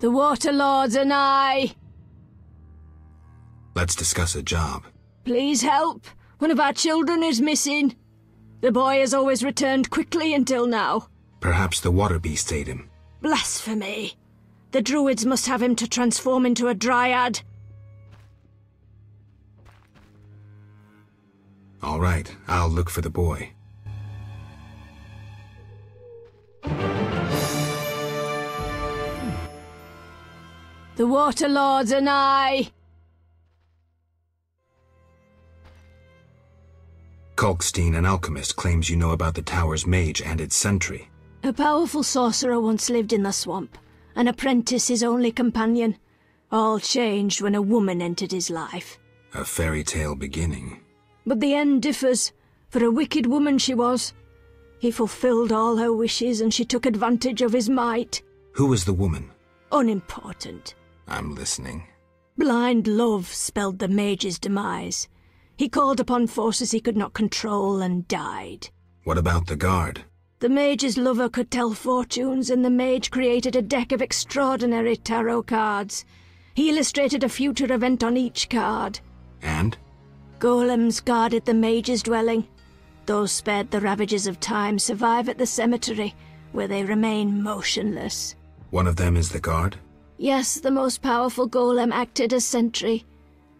The water lords and I. Let's discuss a job. Please help. One of our children is missing. The boy has always returned quickly until now. Perhaps the water beast ate him. Blasphemy. The druids must have him to transform into a dryad. All right, I'll look for the boy. The water lords and I. Kalkstein, an alchemist, claims you know about the tower's mage and its sentry. A powerful sorcerer once lived in the swamp, an apprentice his only companion. All changed when a woman entered his life. A fairy tale beginning. But the end differs, for a wicked woman she was. He fulfilled all her wishes and she took advantage of his might. Who was the woman? Unimportant. I'm listening. Blind love spelled the mage's demise. He called upon forces he could not control and died. What about the guard? The mage's lover could tell fortunes, and the mage created a deck of extraordinary tarot cards. He illustrated a future event on each card. And? Golems guarded the mage's dwelling. Those spared the ravages of time survive at the cemetery, where they remain motionless. One of them is the guard? Yes, the most powerful golem acted as sentry.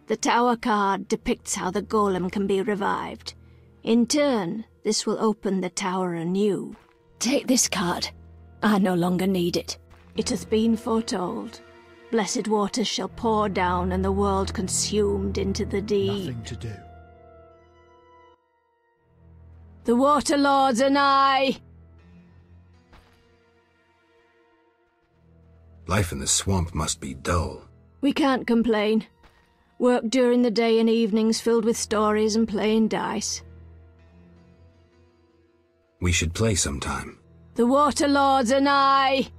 The tower card depicts how the golem can be revived. In turn, this will open the tower anew. Take this card. I no longer need it. It hath been foretold. Blessed waters shall pour down and the world consumed into the deep. Nothing to do. The water lords and I. Life in the swamp must be dull. We can't complain. Work during the day and evenings filled with stories and playing dice. We should play sometime. The water lords and I.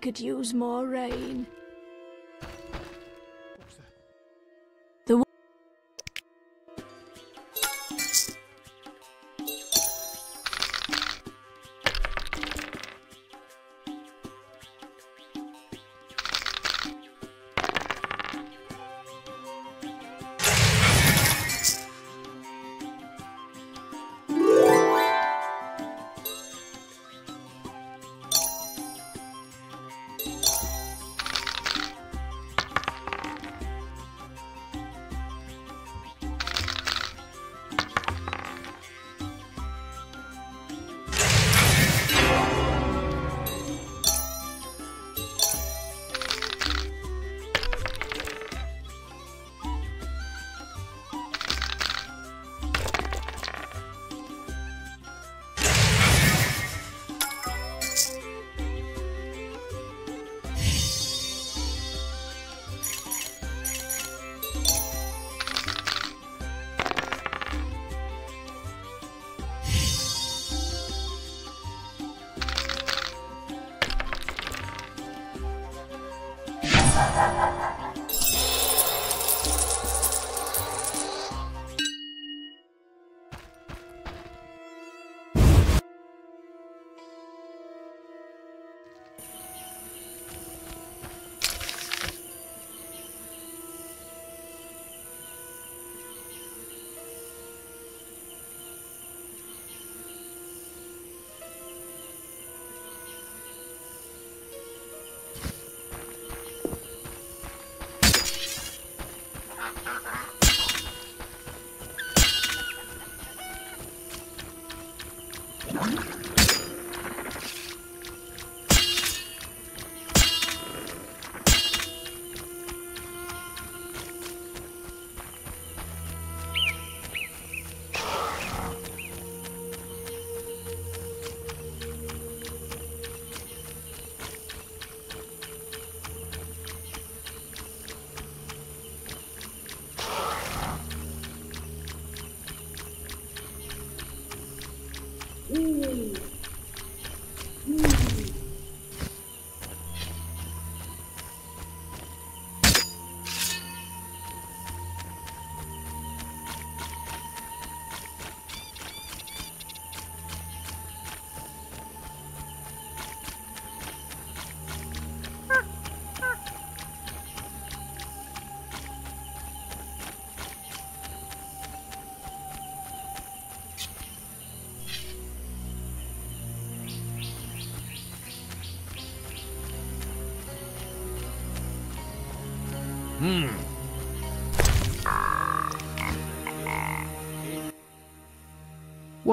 could use more rain.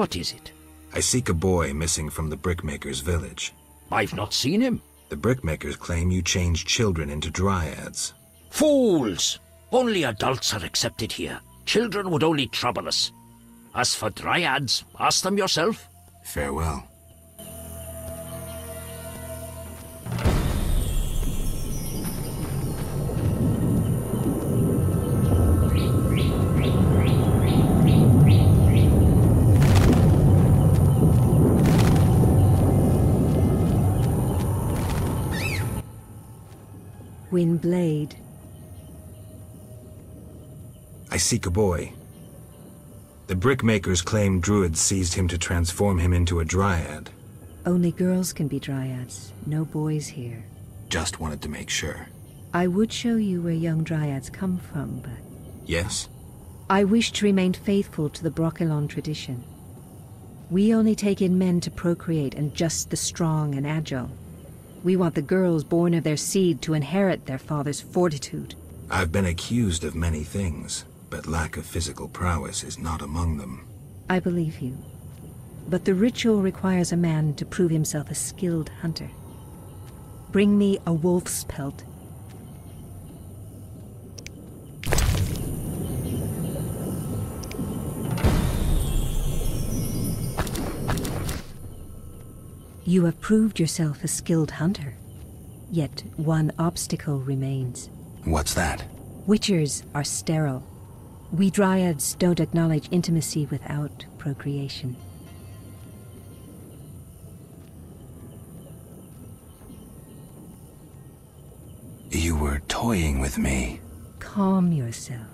What is it? I seek a boy missing from the brickmaker's village. I've not seen him. The brickmakers claim you changed children into dryads. Fools! Only adults are accepted here. Children would only trouble us. As for dryads, ask them yourself. Farewell. Windblade. I seek a boy. The brickmakers claim druids seized him to transform him into a dryad. Only girls can be dryads, no boys here. Just wanted to make sure. I would show you where young dryads come from, but... Yes? I wish to remain faithful to the Brokilon tradition. We only take in men to procreate, and just the strong and agile. We want the girls born of their seed to inherit their father's fortitude. I've been accused of many things, but lack of physical prowess is not among them. I believe you. But the ritual requires a man to prove himself a skilled hunter. Bring me a wolf's pelt. You have proved yourself a skilled hunter. Yet one obstacle remains. What's that? Witchers are sterile. We dryads don't acknowledge intimacy without procreation. were toying with me. Calm yourself.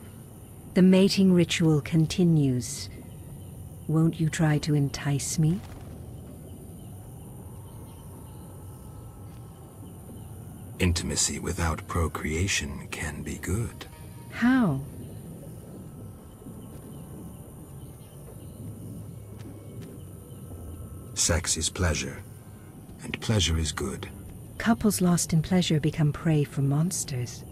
The mating ritual continues. Won't you try to entice me? Intimacy without procreation can be good. How? Sex is pleasure, and pleasure is good. Couples lost in pleasure become prey for monsters.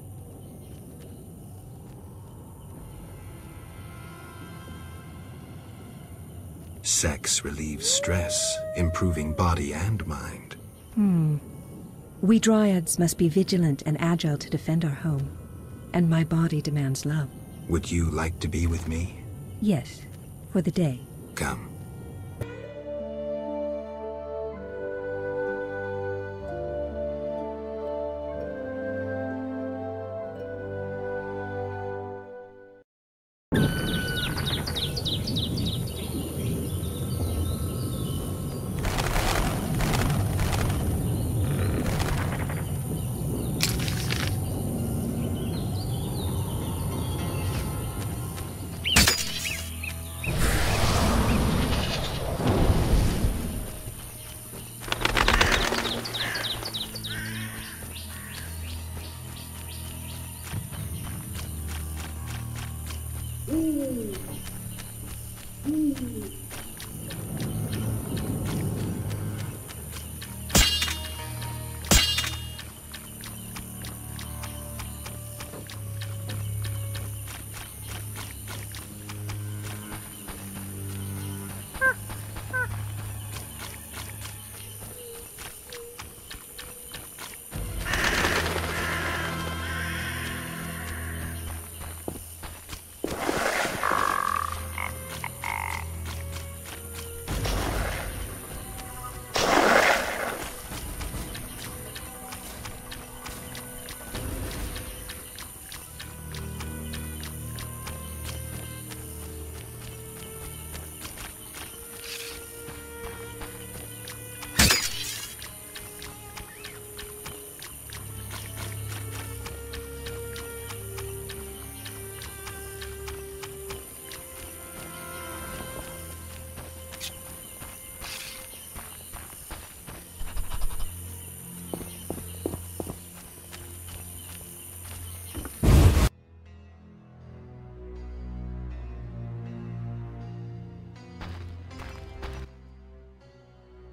Sex relieves stress, improving body and mind. We dryads must be vigilant and agile to defend our home, and my body demands love. Would you like to be with me? Yes, for the day. Come.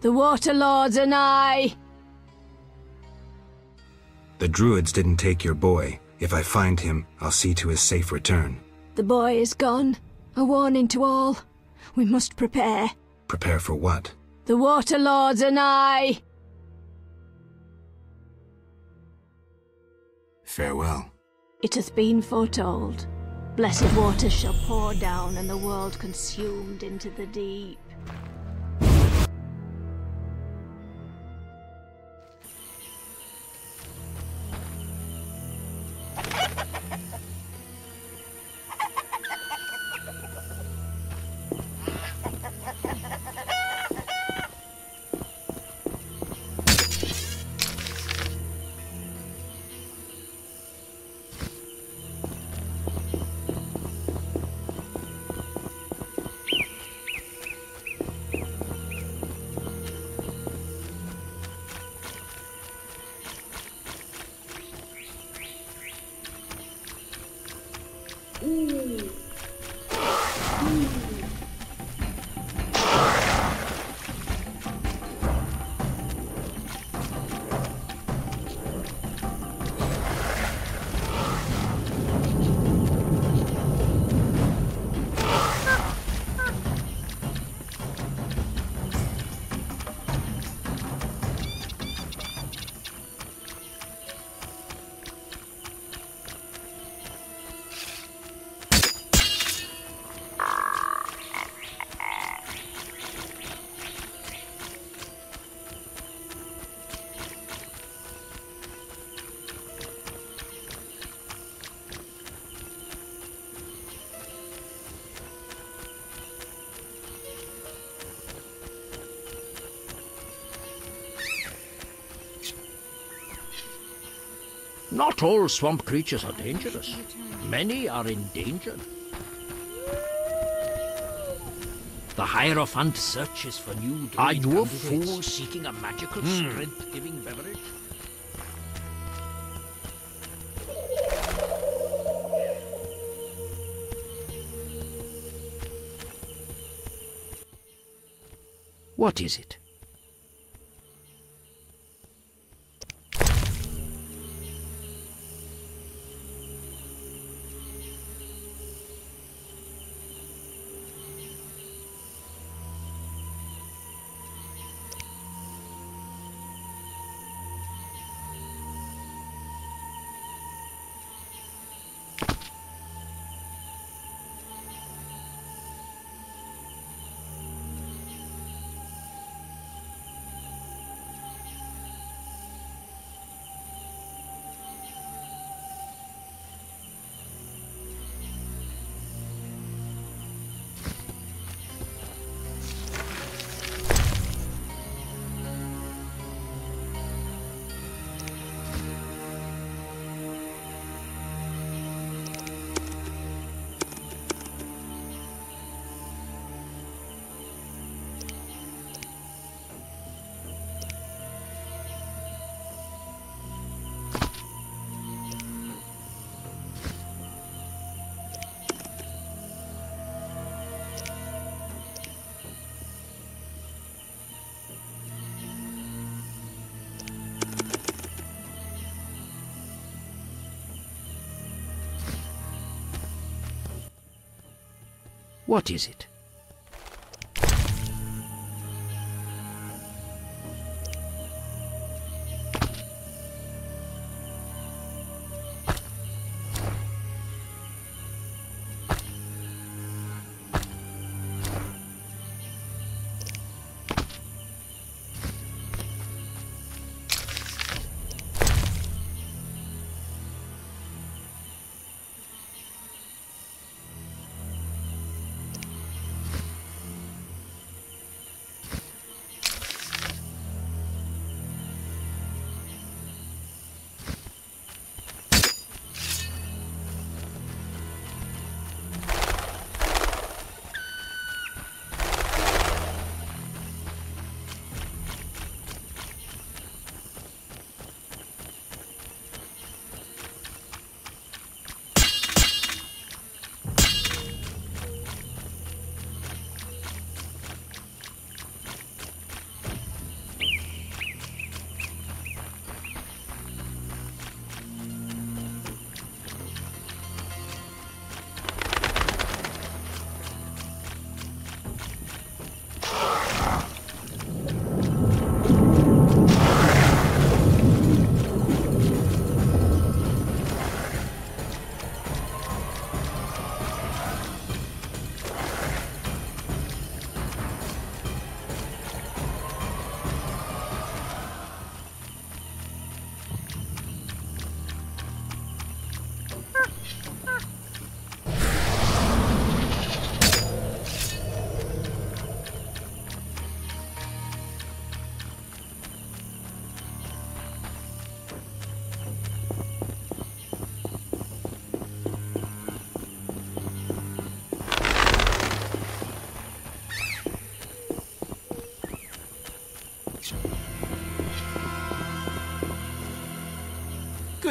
The Water Lords and I! The druids didn't take your boy. If I find him, I'll see to his safe return. The boy is gone. A warning to all. We must prepare. Prepare for what? The Water Lords and I! Farewell. It hath been foretold. Blessed waters shall pour down and the world consumed into the deep. Not all swamp creatures are dangerous. Many are endangered. The Hierophant searches for new druid Are you a candidates fool? seeking a magical strength-giving beverage? What is it? What is it?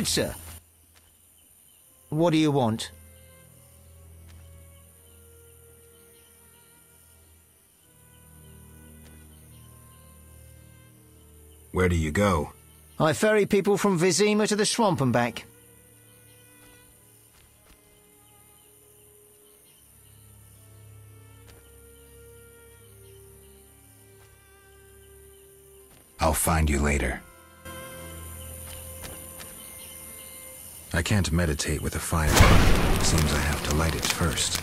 Good, sir. What do you want? Where do you go? I ferry people from Vizima to the swamp and back. I'll find you later. I can't meditate with a fire. Seems I have to light it first.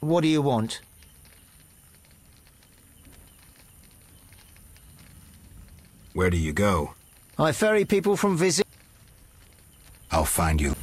What do you want? Where do you go? I ferry people from visit. I'll find you.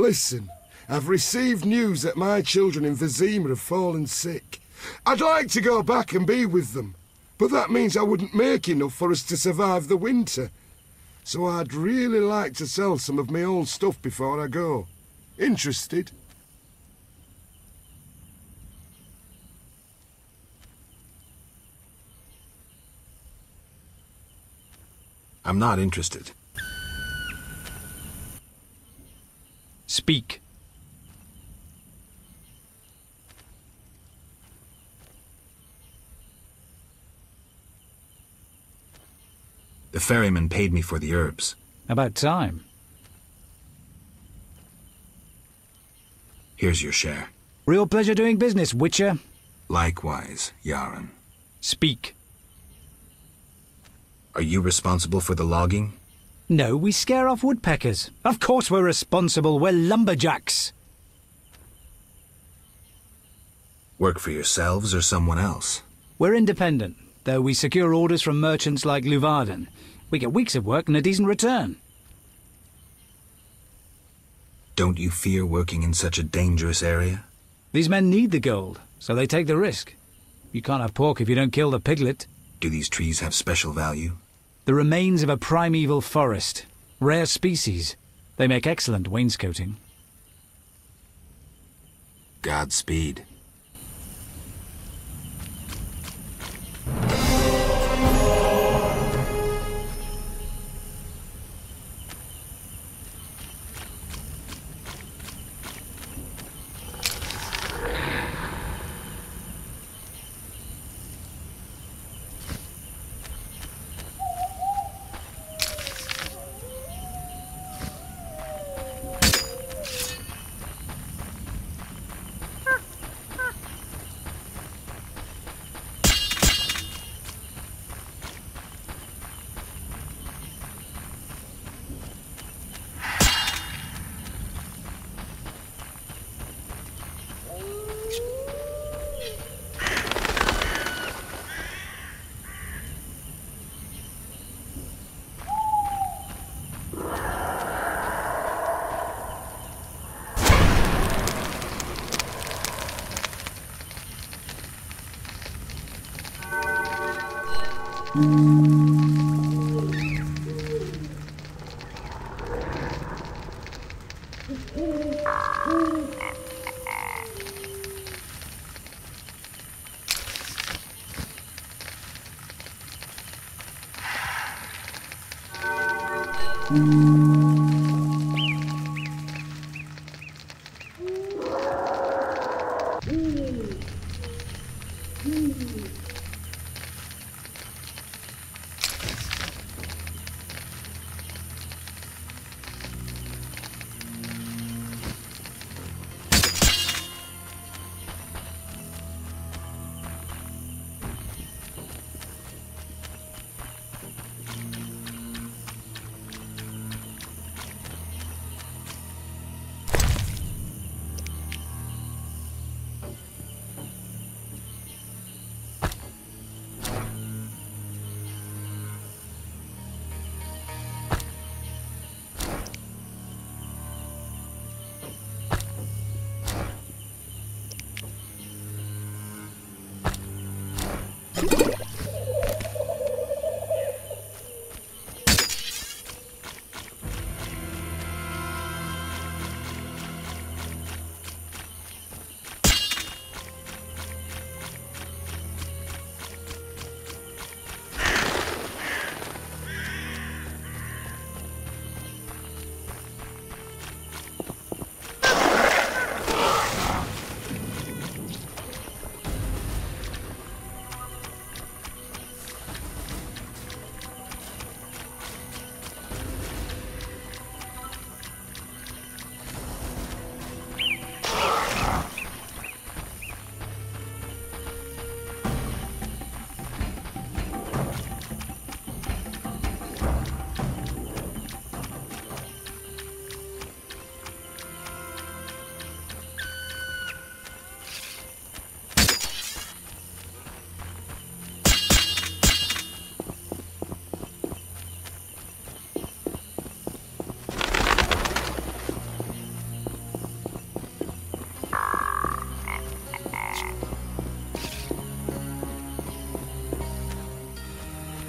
Listen, I've received news that my children in Vizima have fallen sick. I'd like to go back and be with them, but that means I wouldn't make enough for us to survive the winter. So I'd really like to sell some of my old stuff before I go. Interested? I'm not interested. Speak. The ferryman paid me for the herbs. About time. Here's your share. Real pleasure doing business, Witcher. Likewise, Yaron. Speak. Are you responsible for the logging? No, we scare off woodpeckers. Of course we're responsible. We're lumberjacks. Work for yourselves or someone else? We're independent, though we secure orders from merchants like Luvarden. We get weeks of work and a decent return. Don't you fear working in such a dangerous area? These men need the gold, so they take the risk. You can't have pork if you don't kill the piglet. Do these trees have special value? The remains of a primeval forest. Rare species. They make excellent wainscoting. Godspeed.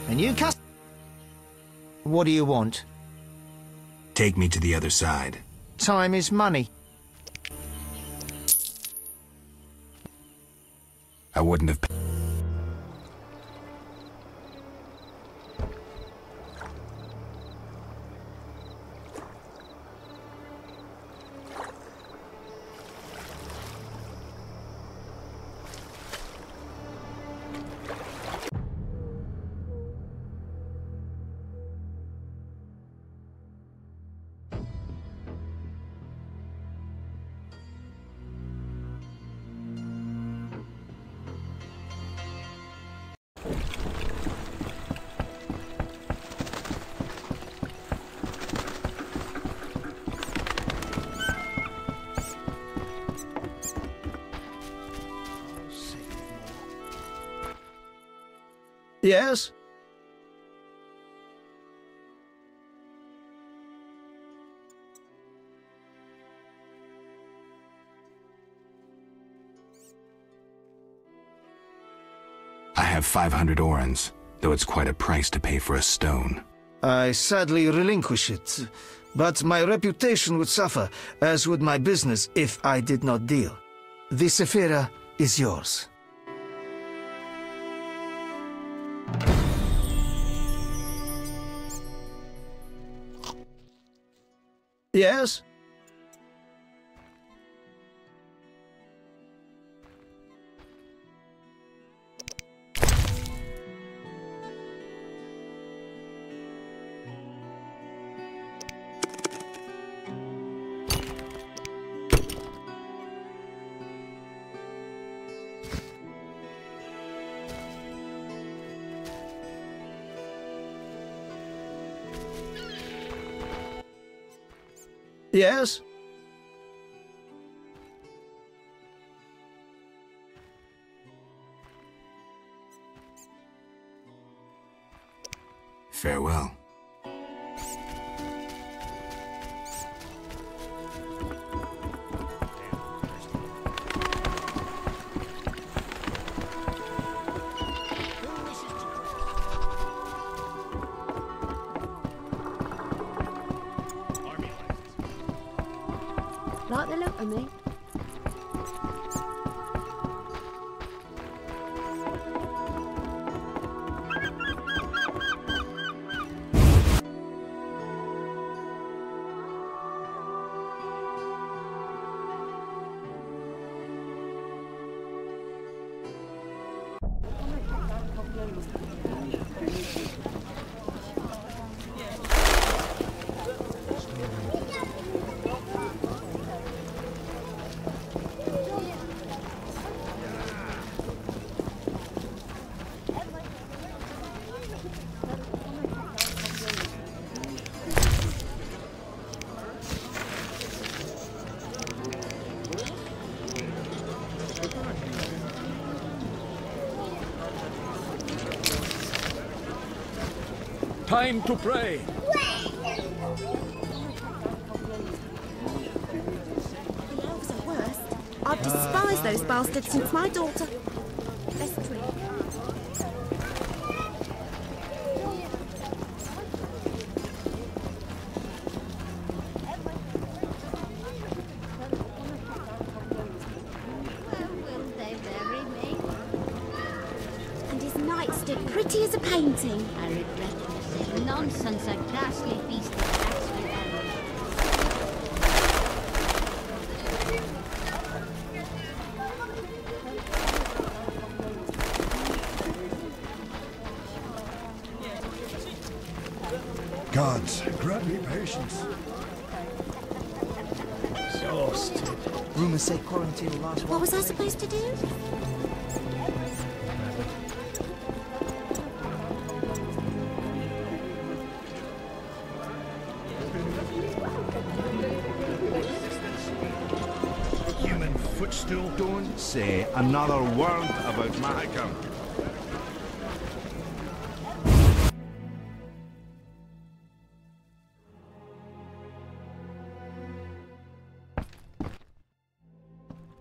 And you cast... What do you want? Take me to the other side. Time is money. I wouldn't have... Yes? I have 500 orens, though it's quite a price to pay for a stone. I sadly relinquish it, But my reputation would suffer, as would my business, if I did not deal. The Sephira is yours. Yes? Yes? Farewell. Like the look of me? Time to pray. The elves are worst. I've despised those bastards since my daughter... Let's drink. Will they bury me? And his nightstick pretty as a painting. I regret to say nonsense, a ghastly beast that acts with arrows. Gods, grant me patience. Exhausted. Rumors say quarantine will last What was I supposed to do? Human footstool. Don't say another word about my account.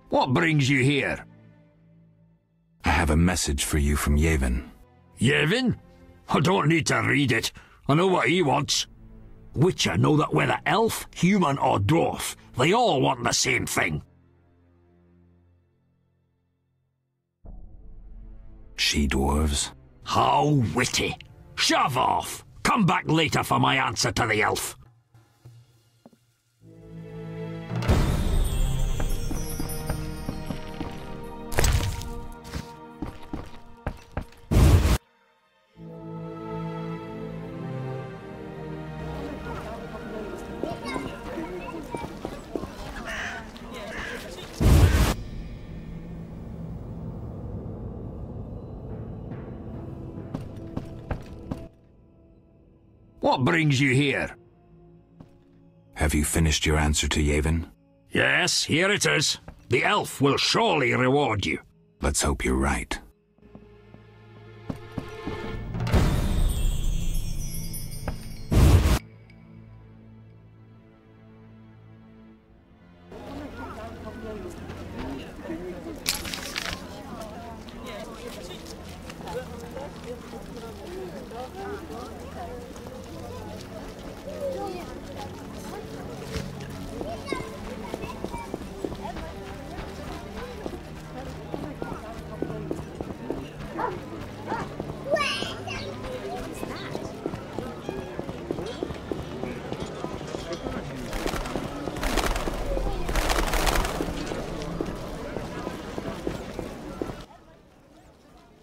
What brings you here? I have a message for you from Yevon. Yevon? I don't need to read it. I know what he wants. Witcher know that whether elf, human or dwarf, they all want the same thing. She-dwarves? How witty. Shove off. Come back later for my answer to the elf. What brings you here? Have you finished your answer to Yevon? Yes, here it is. The elf will surely reward you. Let's hope you're right.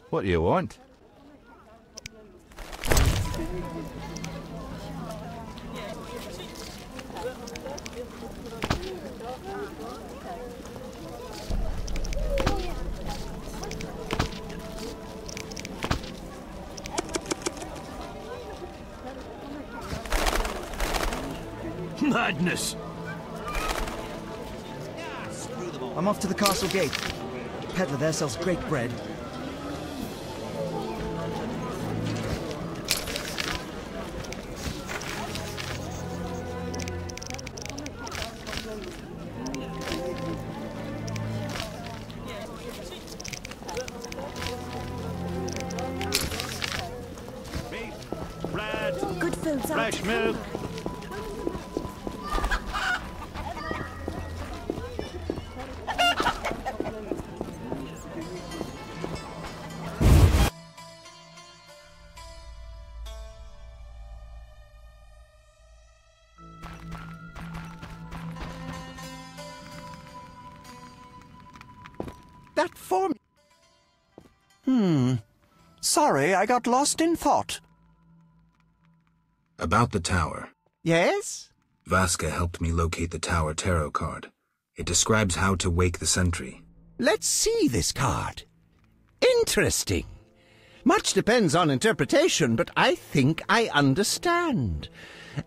What do you want? Madness! I'm off to the castle gate. Peddler there sells great bread. Good food, Fresh milk. That form... Sorry, I got lost in thought. About the tower. Yes? Vaska helped me locate the tower tarot card. It describes how to wake the sentry. Let's see this card. Interesting. Much depends on interpretation, but I think I understand.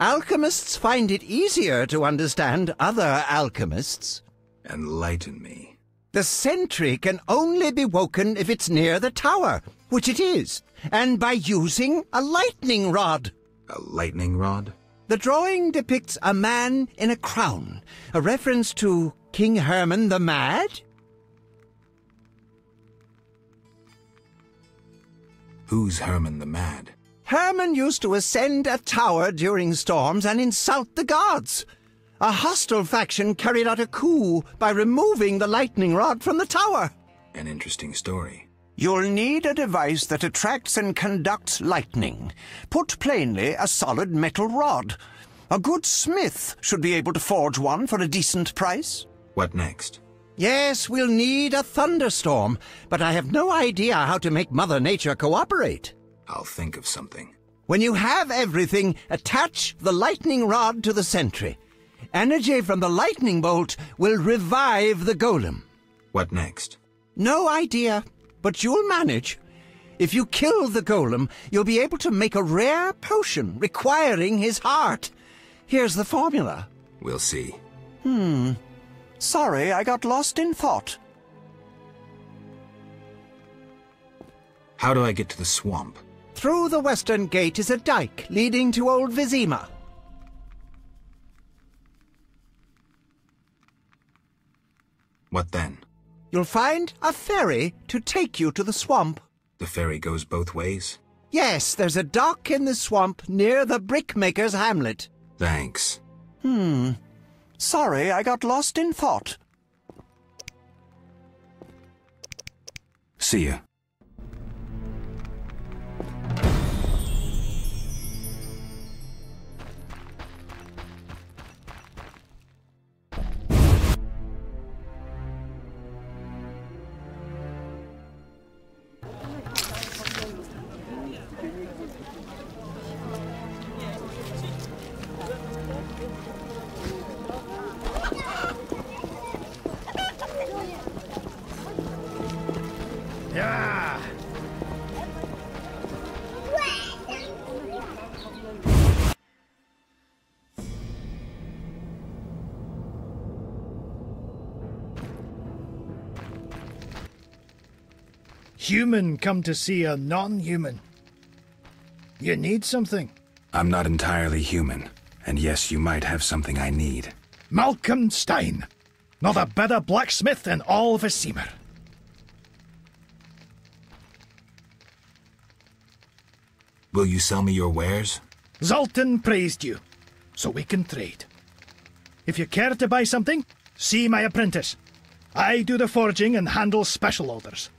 Alchemists find it easier to understand other alchemists. Enlighten me. The sentry can only be woken if it's near the tower, which it is, and by using a lightning rod. A lightning rod? The drawing depicts a man in a crown, a reference to King Herman the Mad. Who's Herman the Mad? Herman used to ascend a tower during storms and insult the gods. A hostile faction carried out a coup by removing the lightning rod from the tower. An interesting story. You'll need a device that attracts and conducts lightning. Put plainly, a solid metal rod. A good smith should be able to forge one for a decent price. What next? Yes, we'll need a thunderstorm, but I have no idea how to make Mother Nature cooperate. I'll think of something. When you have everything, attach the lightning rod to the sentry. Energy from the lightning bolt will revive the golem. What next? No idea, but you'll manage. If you kill the golem, you'll be able to make a rare potion requiring his heart. Here's the formula. We'll see. Sorry, I got lost in thought. How do I get to the swamp? Through the western gate is a dike leading to Old Vizima. What then? You'll find a ferry to take you to the swamp. The ferry goes both ways? Yes, there's a dock in the swamp near the brickmaker's hamlet. Thanks. Sorry, I got lost in thought. See ya. Human come to see a non-human. You need something. I'm not entirely human, and yes, you might have something I need. Malcolm Stein. Not a better blacksmith in all Vizima. Will you sell me your wares? Zoltan praised you, so we can trade. If you care to buy something, see my apprentice. I do the forging and handle special orders.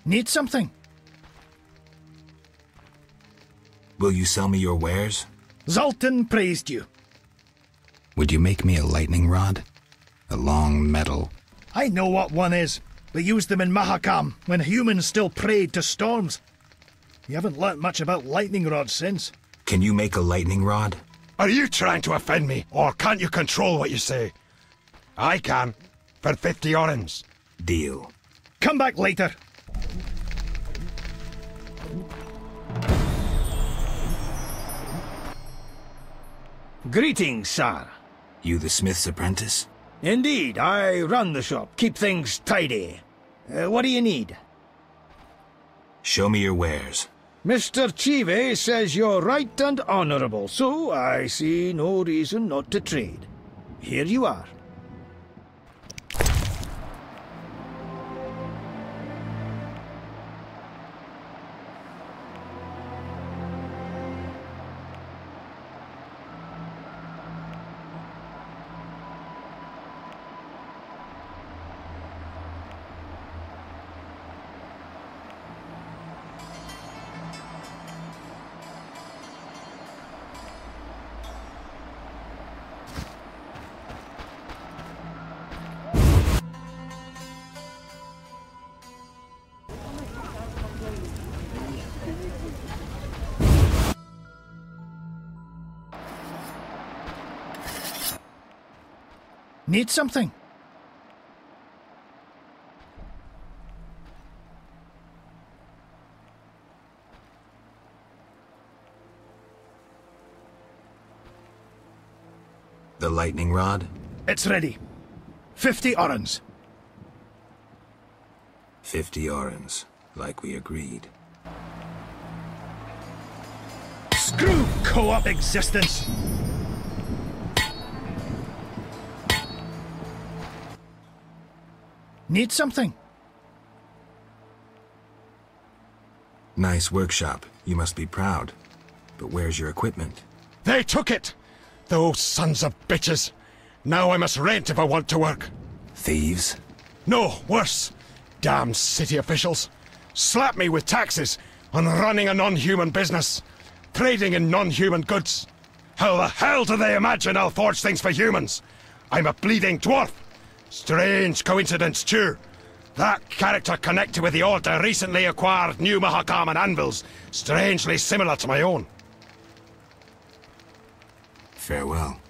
Need something? Will you sell me your wares? Zoltan praised you. Would you make me a lightning rod? A long metal... I know what one is. We used them in Mahakam when humans still prayed to storms. You haven't learnt much about lightning rods since. Can you make a lightning rod? Are you trying to offend me, or can't you control what you say? I can, for 50 orens. Deal. Come back later. Greetings, sir. You the smith's apprentice? Indeed, I run the shop, keep things tidy. What do you need? Show me your wares. Mr. Chive says you're right and honourable, so I see no reason not to trade. Here you are. Need something? The lightning rod? It's ready. 50 orens. 50 orens, like we agreed. Screw co-op existence! Need something? Nice workshop. You must be proud. But where's your equipment? They took it! Those sons of bitches! Now I must rent if I want to work. Thieves? No, worse. Damn city officials. Slap me with taxes on running a non-human business. Trading in non-human goods. How the hell do they imagine I'll forge things for humans? I'm a bleeding dwarf. Strange coincidence, too. That character connected with the Order recently acquired new Mahakaman anvils, strangely similar to my own. Farewell.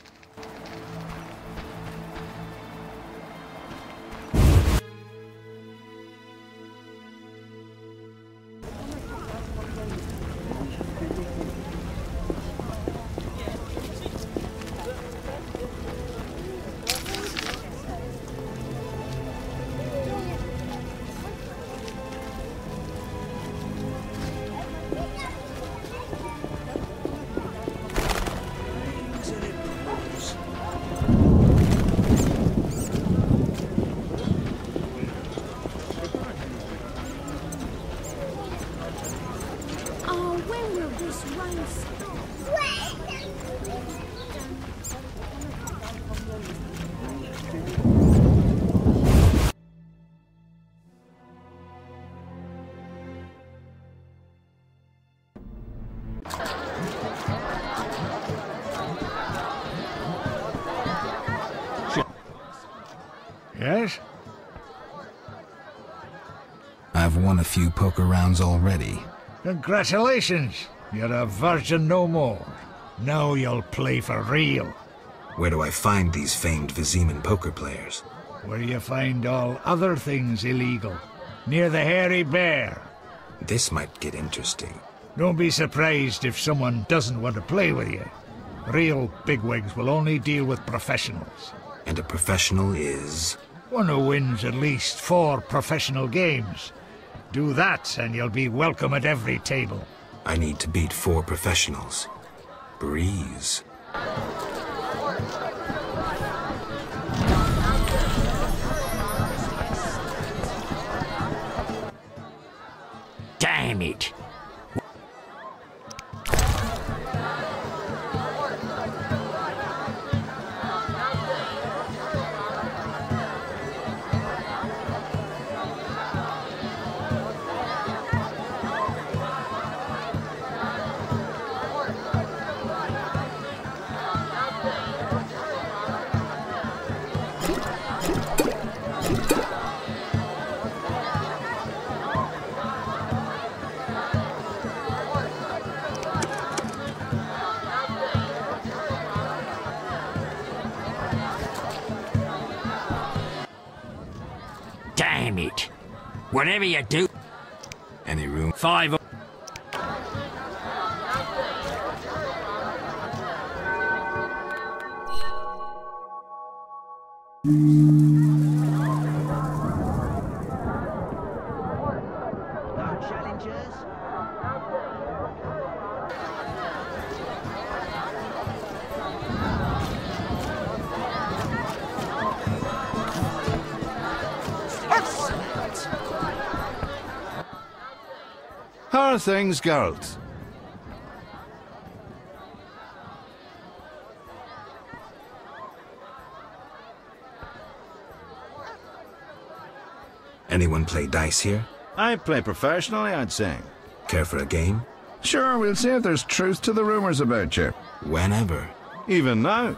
Yes? I've won a few poker rounds already. Congratulations. You're a virgin no more. Now you'll play for real. Where do I find these famed Viziman poker players? Where you find all other things illegal. Near the Hairy Bear. This might get interesting. Don't be surprised if someone doesn't want to play with you. Real bigwigs will only deal with professionals. And a professional is? One who wins at least 4 professional games. Do that and you'll be welcome at every table. I need to beat 4 professionals. Breeze. Damn it. Whatever you do... Any room? 5... How are things, girls? Anyone play dice here? I play professionally, I'd say. Care for a game? Sure, we'll see if there's truth to the rumors about you. Whenever. Even now.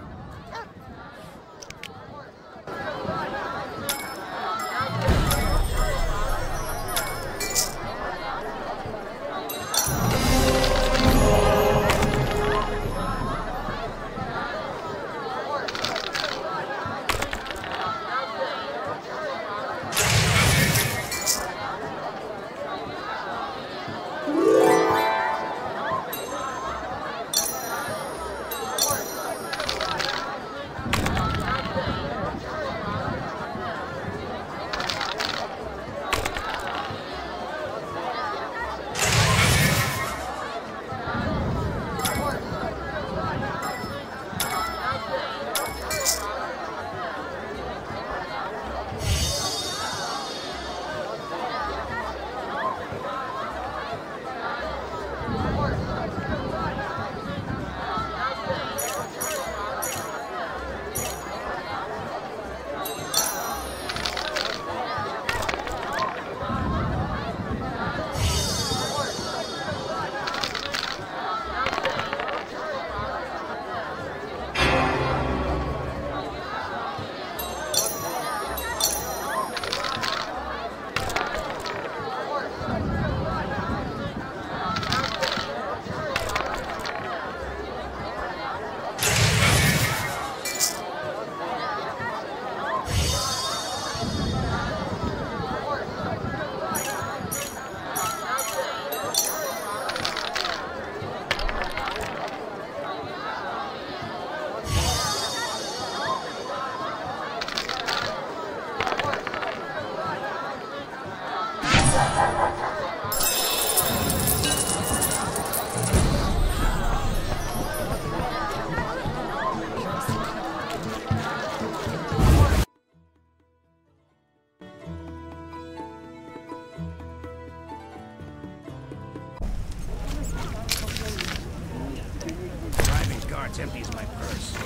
Empties my purse.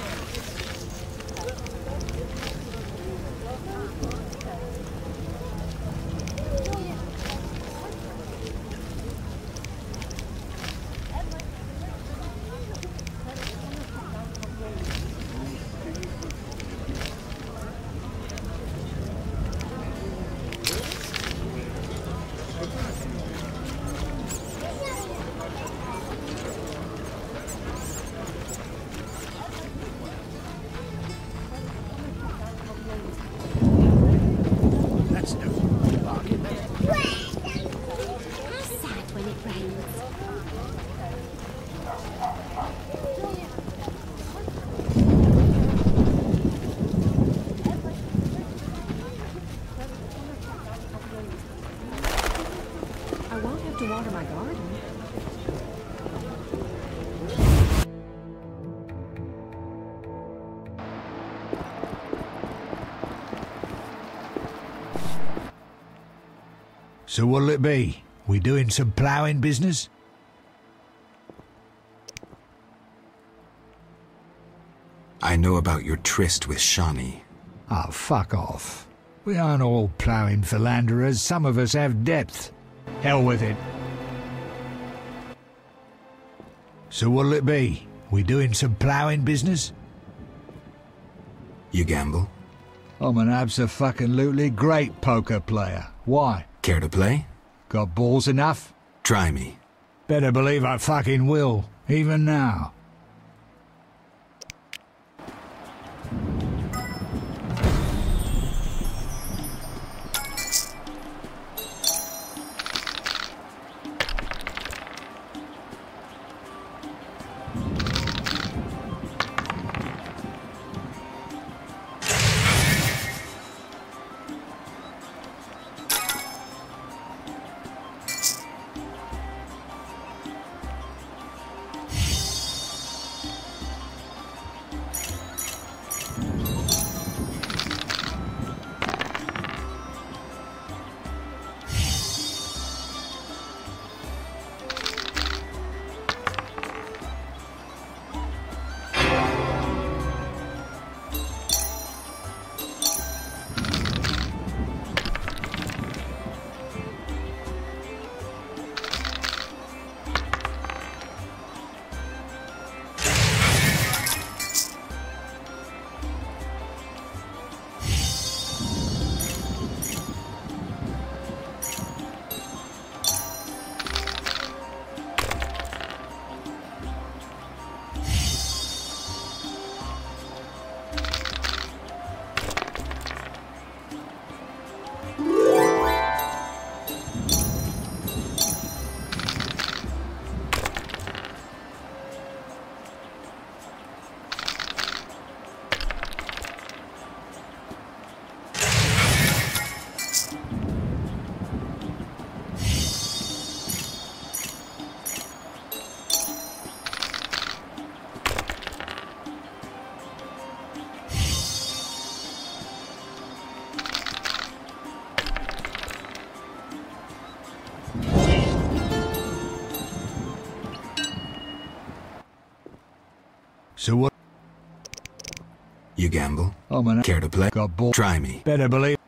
So what'll it be? We doing some ploughing business? I know about your tryst with Shani. Oh, fuck off. We aren't all ploughing philanderers. Some of us have depth. Hell with it. So what'll it be? We doing some ploughing business? You gamble? I'm an abso-fucking-lutely great poker player. Why? Care to play? Got balls enough? Try me. Better believe I fucking will, even now. You gamble? I'm an Care to play? got ball. Try me. Better believe.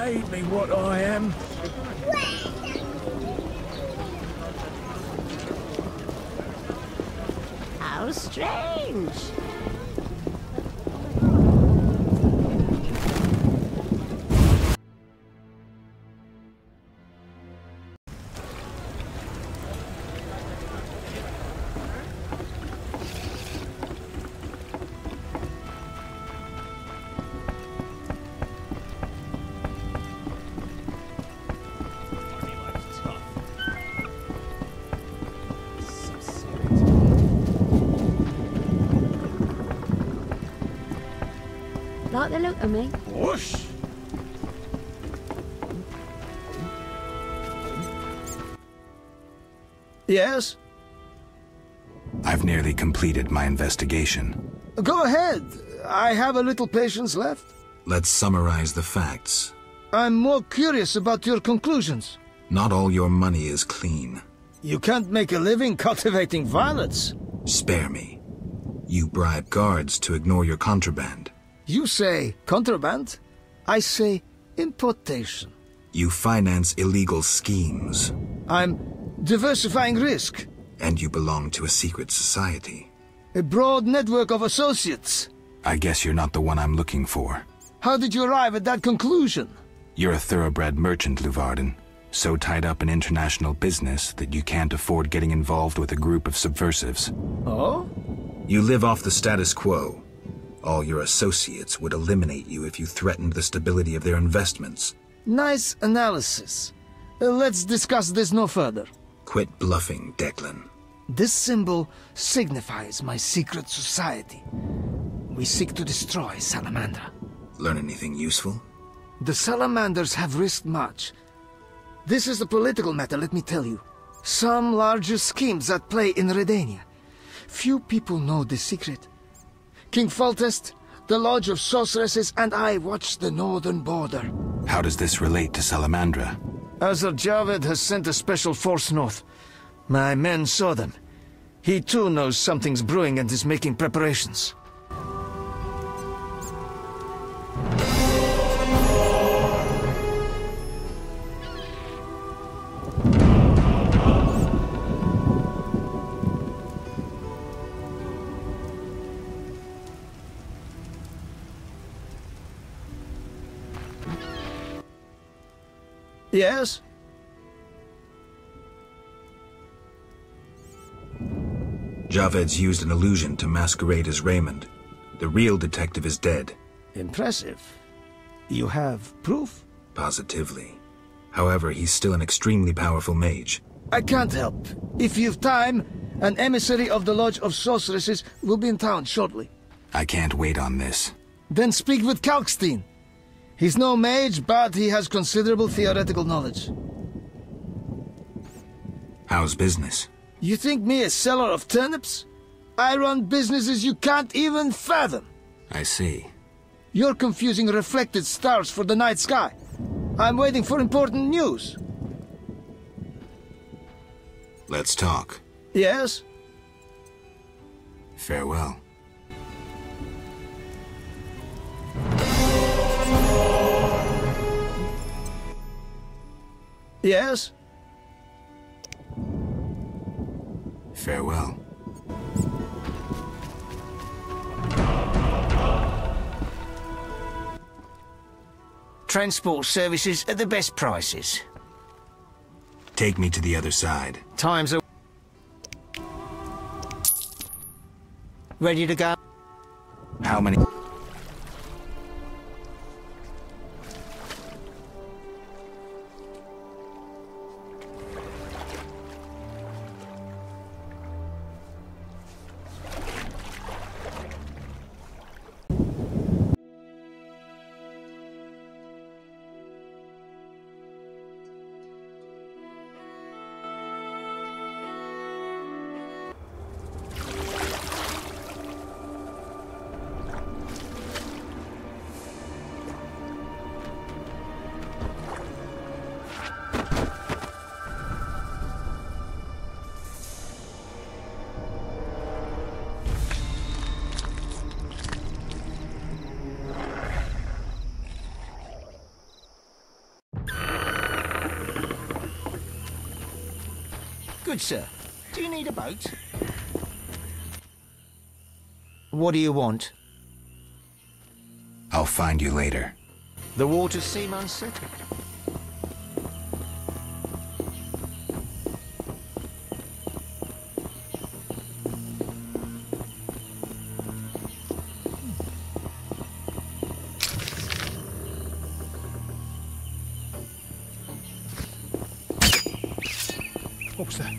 made me what I am. How strange. Like the look of me? Whoosh! Yes? I've nearly completed my investigation. Go ahead. I have a little patience left. Let's summarize the facts. I'm more curious about your conclusions. Not all your money is clean. You can't make a living cultivating violets. Spare me. You bribe guards to ignore your contraband. You say contraband, I say importation. You finance illegal schemes. I'm diversifying risk. And you belong to a secret society. A broad network of associates. I guess you're not the one I'm looking for. How did you arrive at that conclusion? You're a thoroughbred merchant, Luvarden. So tied up in international business that you can't afford getting involved with a group of subversives. Oh? You live off the status quo. All your associates would eliminate you if you threatened the stability of their investments. Nice analysis. Let's discuss this no further. Quit bluffing, Declan. This symbol signifies my secret society. We seek to destroy Salamandra. Learn anything useful? The Salamanders have risked much. This is a political matter, let me tell you. Some larger schemes at play in Redania. Few people know the secret. King Foltest, the Lodge of Sorceresses, and I watch the northern border. How does this relate to Salamandra? Azar Javed has sent a special force north. My men saw them. He too knows something's brewing and is making preparations. Yes? Javed's used an illusion to masquerade as Raymond. The real detective is dead. Impressive. You have proof? Positively. However, he's still an extremely powerful mage. I can't help. If you've time, an emissary of the Lodge of Sorceresses will be in town shortly. I can't wait on this. Then speak with Kalkstein. He's no mage, but he has considerable theoretical knowledge. How's business? You think me a seller of turnips? I run businesses you can't even fathom. I see. You're confusing reflected stars for the night sky. I'm waiting for important news. Let's talk. Yes? Farewell. Yes? Farewell. Transport services at the best prices. Take me to the other side. Times are... Ready to go? How many... Good, sir. Do you need a boat? What do you want? I'll find you later. The waters seem unsettled. What was that?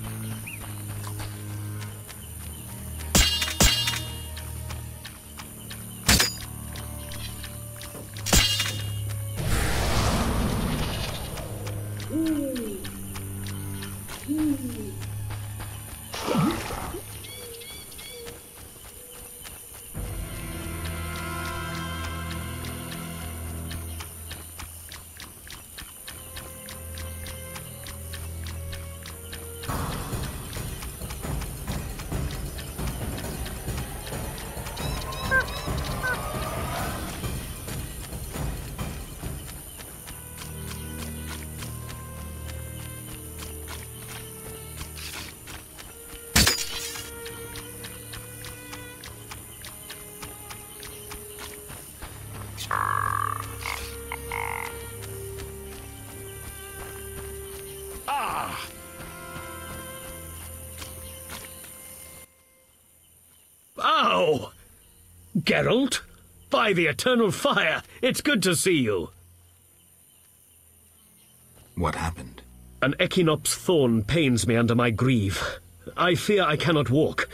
Ow! Geralt? By the eternal fire, it's good to see you. What happened? An Echinops thorn pains me under my greave. I fear I cannot walk.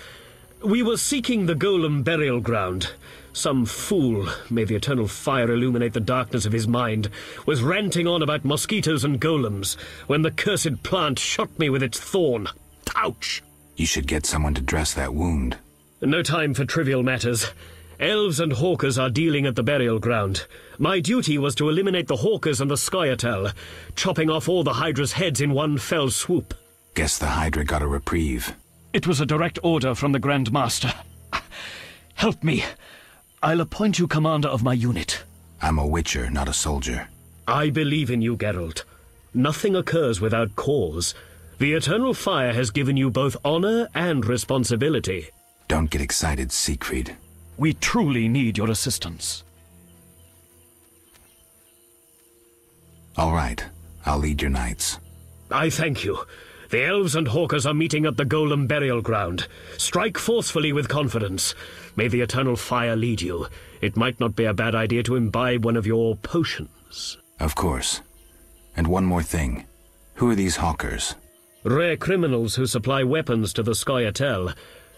We were seeking the golem burial ground. Some fool, may the eternal fire illuminate the darkness of his mind, was ranting on about mosquitoes and golems when the cursed plant shot me with its thorn. Ouch! You should get someone to dress that wound. No time for trivial matters. Elves and hawkers are dealing at the burial ground. My duty was to eliminate the hawkers and the Scoia'tael, chopping off all the Hydra's heads in one fell swoop. Guess the Hydra got a reprieve. It was a direct order from the Grand Master. Help me. I'll appoint you commander of my unit. I'm a Witcher, not a soldier. I believe in you, Geralt. Nothing occurs without cause. The eternal fire has given you both honor and responsibility. Don't get excited, Siegfried. We truly need your assistance. All right, I'll lead your knights. I thank you. The elves and hawkers are meeting at the golem burial ground. Strike forcefully with confidence. May the eternal fire lead you. It might not be a bad idea to imbibe one of your potions. Of course. And one more thing. Who are these hawkers? Rare criminals who supply weapons to the Scoia'tael.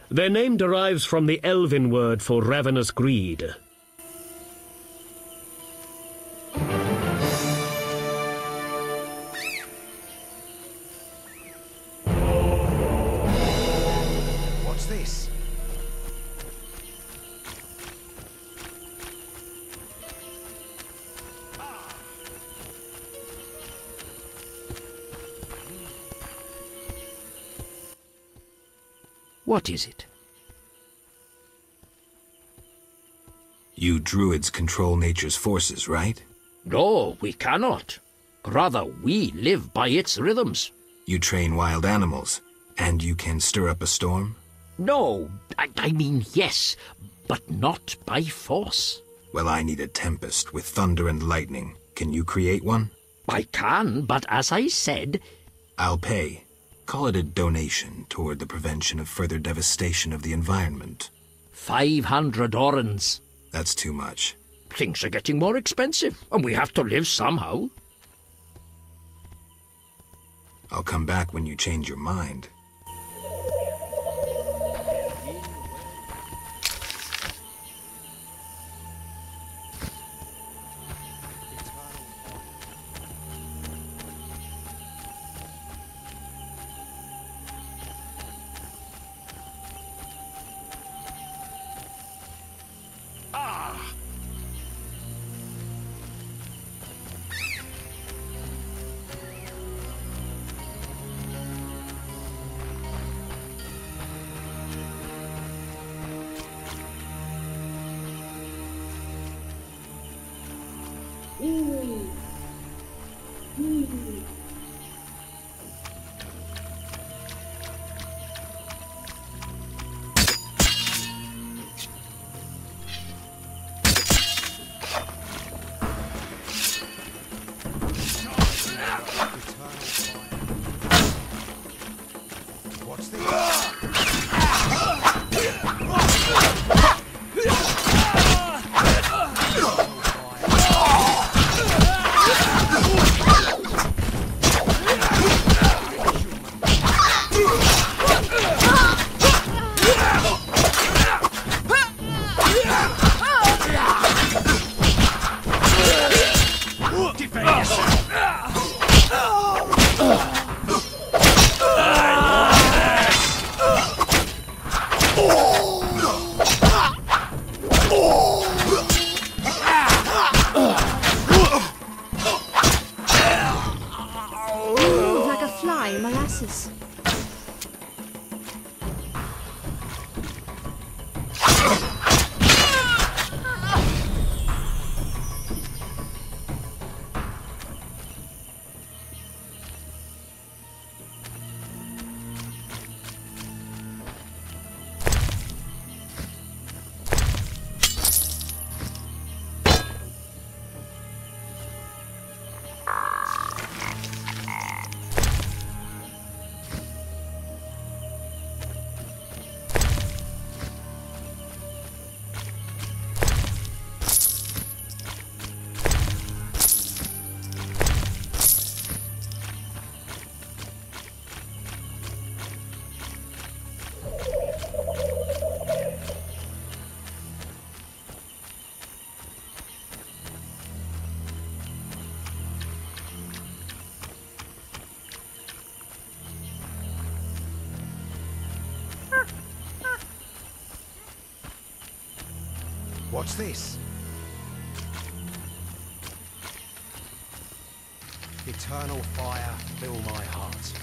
Their name derives from the Elven word for ravenous greed. What's this? What is it? You druids control nature's forces, right? No, we cannot. Rather, we live by its rhythms. You train wild animals, and you can stir up a storm? No, I mean yes, but not by force. Well, I need a tempest with thunder and lightning. Can you create one? I can, but as I said... I'll pay. Call it a donation toward the prevention of further devastation of the environment. 500 orens. That's too much. Things are getting more expensive, and we have to live somehow. I'll come back when you change your mind. What's this? Eternal fire, fill my heart.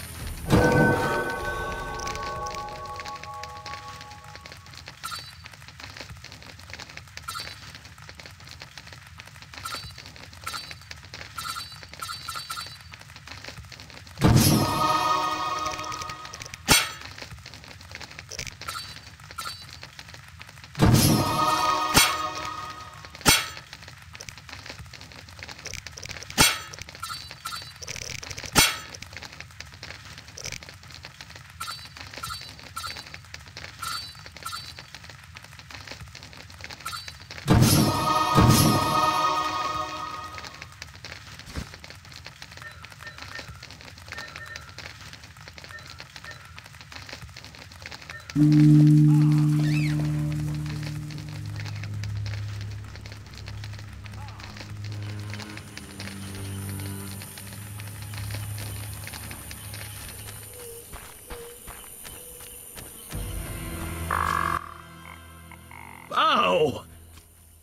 Ow!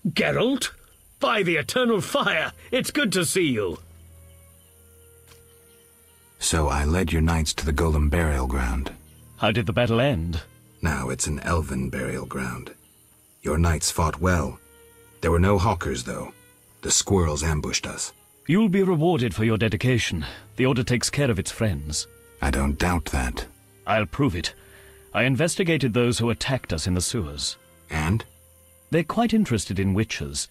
Geralt? By the eternal fire, it's good to see you. So I led your knights to the Golem burial ground. How did the battle end? Now it's an elven burial ground. Your knights fought well. There were no hawkers, though. The squirrels ambushed us. You'll be rewarded for your dedication. The Order takes care of its friends. I don't doubt that. I'll prove it. I investigated those who attacked us in the sewers. And? They're quite interested in witches.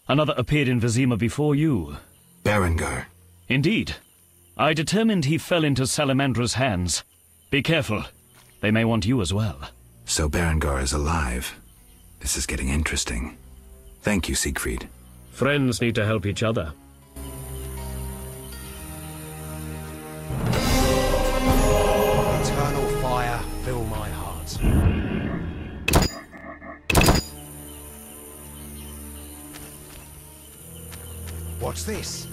Another appeared in Vizima before you. Berengar. Indeed. I determined he fell into Salamandra's hands. Be careful. They may want you as well. So Berengar is alive. This is getting interesting. Thank you, Siegfried. Friends need to help each other. Eternal fire, fill my heart. What's this?